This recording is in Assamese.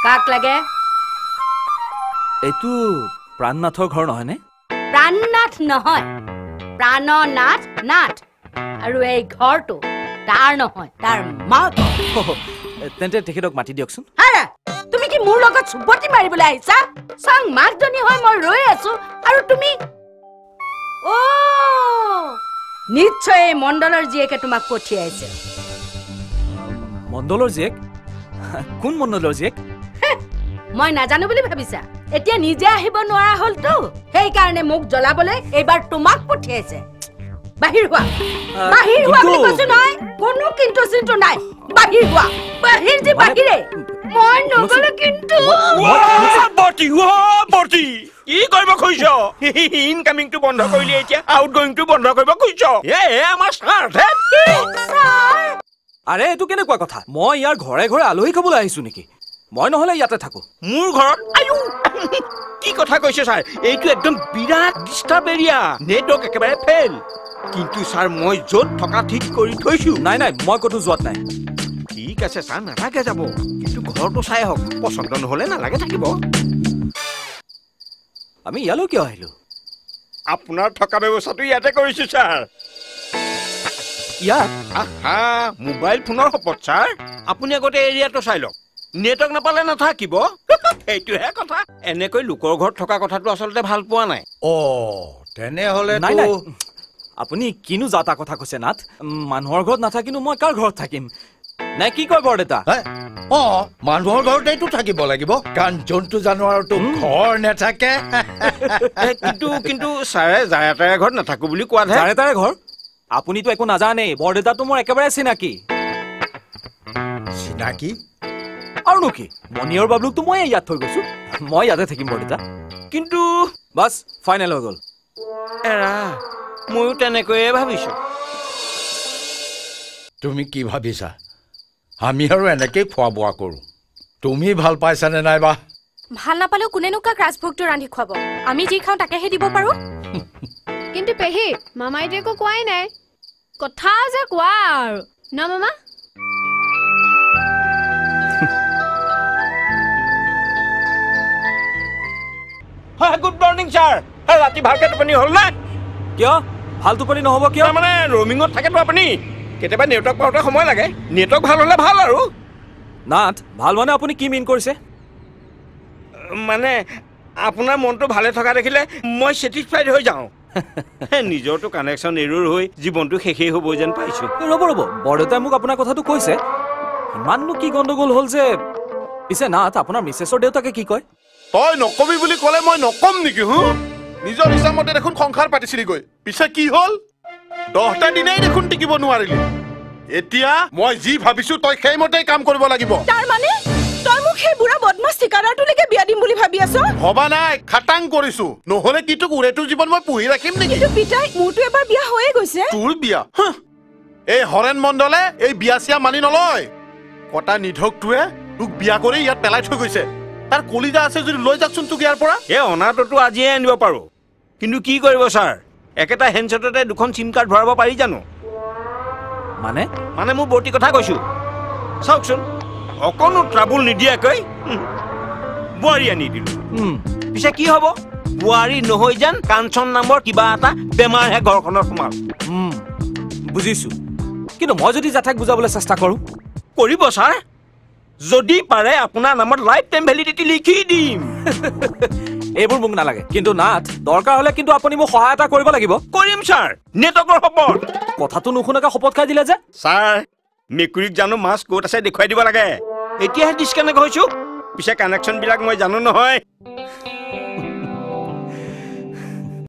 কাক লাগে এইটো প্ৰাণনাথৰ ঘৰ নহয়নে প্ৰাণনাথ নহয় প্ৰাণনাথ নাথ আৰু এই ঘৰটো তাৰ নহয় তাৰ মাক তেন্তে তেখেতক মাতি দিয়কচোন আৰে তুমি কি মোৰ লগত সুবতি মাৰিবলৈ আহিছা চাং মাকজনী হয় মই ৰৈ আছো আৰু তুমি ও নিশ্চয় মণ্ডলৰ জীয়েকে তোমাক পঠিয়াইছে মণ্ডলৰ জীয়েক কোন মণ্ডলৰ জীয়েক মই নাজানো বুলি ভাবিছা এতিয়া নিজে আহিব নোৱাৰা হলতো সেই কাৰণে মোক জ্বলাবলৈ এইবাৰ তোমাক পঠিয়াইছে বাহিৰ হোৱা বুলি কৈছো নহয় কোনো কিন্তু চিন্তু নাই বাহিৰ হোৱা বাহিৰ যে বাহিৰে মই নগলে কিন্তু বৰ্তি কি কৰিব খুজিছ ইনকামিংটো বন্ধ কৰিলি এতিয়া আউটগোয়িংটো বন্ধ কৰিব খুজিছ আমাৰ স্বাৰ্থে আৰে এইটো কেনেকুৱা কথা মই ইয়াৰ ঘৰে ঘৰে আলহী খাবলৈ আহিছো নেকি মই নহলে ইয়াতে থাকো মোৰ ঘৰত আয়ু কি কথা কৈছে ছাৰ এইটো একদম বিৰাট ডিষ্টাৰ্ব এৰিয়া নেটৱৰ্ক একেবাৰে ফেল কিন্তু ছাৰ মই য'ত থকা ঠিক কৰি থৈছো নাই মই ক'তো যোৱাত নাই ঠিক আছে ছাৰ নালাগে যাব কিন্তু ঘৰটো চাই আহক পচন্দ নহলে নালাগে থাকিব আমি ইয়ালৈ কিয় আহিলো আপোনাৰ থকা ব্যৱস্থাটো ইয়াতে কৰিছো ছাৰ ইয়াত আহা মোবাইল ফোনৰ সপত ছাৰ আপুনি আগতে এৰিয়াটো চাই লওক নেটৱৰ্ক নাপালে নাথাকিব সেইটোহে কথা এনেকৈ লোকৰ ঘৰত থকা কথাটো আচলতে ভাল পোৱা নাই তেনেহলে নাই আপুনি কিনো যাতা কথা কৈছে নাথ মানুহৰ ঘৰত নাথাকিনো মই কাৰ ঘৰত থাকিম নাই কি কয় বৰদেউতা মানুহৰ ঘৰতেইতো থাকিব লাগিব কাৰণ জন্তু জানোৱাৰতো ঘৰ নাথাকে কিন্তু ছাৰে যাৰে তাৰে ঘৰত নাথাকো বুলি কোৱা যাৰে তাৰে ঘৰ আপুনিতো একো নাজানেই বৰদেউতাটো মোৰ একেবাৰে চিনাকি আৰু কি মনিয়ৰ বাবলুকটো মই ইয়াত থৈ গৈছো মই ইয়াতে থাকিম বৰদেউতা কিন্তু বাস ফাইনেল হৈ গ'ল এৰা ময়ো তেনেকৈয়ে ভাবিছো তুমি কি ভাবিছা আমি আৰু এনেকৈ খোৱা বোৱা কৰো তুমি ভাল পাইছানে নাইবা ভাল নাপালেও কোনেনো কাক ৰাজভোগটো ৰান্ধি খুৱাব আমি যি খাওঁ তাকেহে দিব পাৰো কিন্তু পেহী মামাই একো কোৱাই নাই কথা যে কোৱা আৰু ন মামা গুড মৰ্নিং ছাৰ ৰাতি ভালকে টোপনি হ'ল নে কিয় ভাল টোপনি নহ'ব কিয় মানে ৰমিঙত থাকেতো আপুনি কেতিয়াবা নেটৱৰ্ক পাওঁতে সময় লাগে নেটৱৰ্ক ভাল হ'লে ভাল আৰু নাথ ভাল মানে আপুনি কি মিন কৰিছে মানে আপোনাৰ মনটো ভালে থকা দেখিলে মই ছেটিছফাইড হৈ যাওঁ নিজৰটো কানেকশ্যন এৰ'ৰ হৈ জীৱনটো শেষেই হ'ব যেন পাইছোঁ ৰ'ব বৰদেউতাই মোক আপোনাৰ কথাটো কৈছে ইমাননো কি গণ্ডগোল হ'ল যে পিছে নাথ আপোনাৰ মিছেছৰ দেউতাকে কি কয় তই নকবি বুলি ক'লে মই নকম নেকি নিজৰ হিচাপমতে দেখোন সংসাৰ পাতিছিলি গৈ পিছে কি হ'ল 10টা দিনেই দেখোন টিকিব নোৱাৰিলি এতিয়া মই যি ভাবিছো তই সেইমতেই কাম কৰিব লাগিব তাৰ মানে তই মোক সেই বুঢ়া বদমাছ ঠিকাদাৰটোলৈকে বিয়া দিম বুলি ভাবি আছ ভবা নাই খাটাং কৰিছো নহলে কি তোক উৰেটোৰ জীৱন মই পুহি ৰাখিম নেকি কিন্তু পিতাই মোৰতো এবাৰ বিয়া হৈয়ে গৈছে তোৰ বিয়া এই হৰেণ মণ্ডলে এই বিয়া চিয়া মানি নলয় কটা নিধকটোৱে তোক বিয়া কৰি ইয়াত পেলাই থৈ গৈছে তাৰ কলিজা আছে যদি লৈ যাকচোন তোক ইয়াৰ পৰা এই অনাটোতো আজিয়ে আনিব পাৰো কিন্তু কি কৰিব ছাৰ একেটা হেণ্ডছেটতে দুখন চিম কাৰ্ড ভৰাব পাৰি জানো মানে মোৰ বৰ্তি কথা কৈছো চাওকচোন অকণো ট্ৰাবুল নিদিয়াকৈ বোৱাৰী আনি দিলো পিছে কি হ'ব বোৱাৰী নহয় যেন কাঞ্চন নামৰ কিবা এটা বেমাৰহে ঘৰখনত সোমাল বুজিছো কিন্তু মই যদি জাথাক বুজাবলৈ চেষ্টা কৰো কৰিব ছাৰ যদি পাৰে আপোনাৰ নামত লাইফ টাইম ভেলিডিটি লিখি দিম এইবোৰ মোক নালাগে কিন্তু নাথ দৰকাৰ হলে কিন্তু আপুনি মোক সহায়তা কৰিব লাগিব কৰিম ছাৰ নেটৱৰ্কৰ শপত কথাটো নুশুনাকে শপত খাই দিলে যে ছাৰ মেকুৰীক জানো মাছ ক'ত আছে দেখুৱাই দিব লাগে এতিয়াহে ডিছকানেক্ট হৈছো পিছে কানেকশ্যন বিলাক মই জানো নহয়